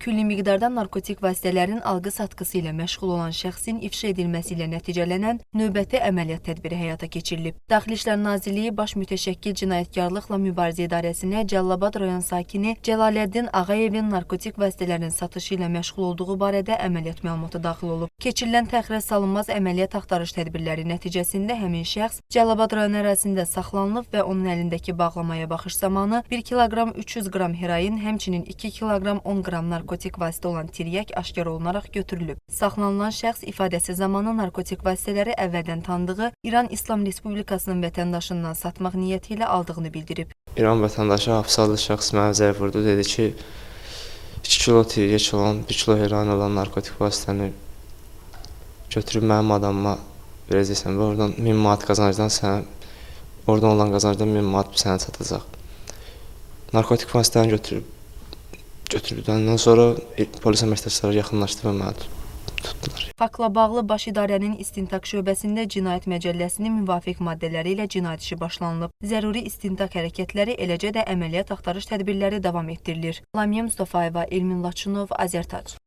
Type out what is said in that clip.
Külli miqdarda narkotik vasitələrin alqı-satqısı ilə məşğul olan şəxsin ifşa edilməsi ilə nəticələnən növbəti əməliyyat tədbiri həyata keçirilib. Daxili İşlər Nazirliyi Baş Mütəşəkkil Cinayətkarlıqla Mübarizə İdarəsinə Cəlilabad rayon sakini Cəlaləddin Ağayevin narkotik vasitələrin satışı ilə məşğul olduğu barədə əməliyyat məlumatı daxil olub. Keçirilən təxirə salınmaz əməliyyat axtarış tədbirləri nəticəsində həmin şəxs Cəlilabad rayon ərazisində saxlanılıb və onun əlindəki bağlamaya baxış zamanı 1 kiloqram 300 qram heroin, həmçinin 2 kiloqram 10 qram narkotik vasitə olan tiryək aşkar olunaraq götürülüb. Saxlanılan şəxs ifadəsi zamanı narkotik vasitələri əvvəldən tanıdığı İran İslam Respublikasının vətəndaşından satmaq niyyəti ilə aldığını bildirib. İran vətəndaşı hapse adlı şəxs mənə zəng vurdu, dedi ki 2 kilo tiryək olan, 1 kilo heroin olan narkotik vasitəni götürüb mənim adamıma verəcəksən və oradan 1000 manat qazancdan sənə, oradan olan qazancdan 1000 manat sənə çatacaq. Narkotik vasitəni götürüldükdən sonra polis əməkdaşları yaxınlaşdı və məni tutdular. Faktla bağlı Baş İdarənin İstintaq şöbəsində Cinayət Məcəlləsinin müvafiq maddələri ilə cinayət işi başlanılıb. Zəruri istintaq hərəkətləri, eləcə də əməliyyat axtarış tədbirləri davam etdirilir. Lamiyə Mustafayeva, Elmin Laçınov, Azərtac.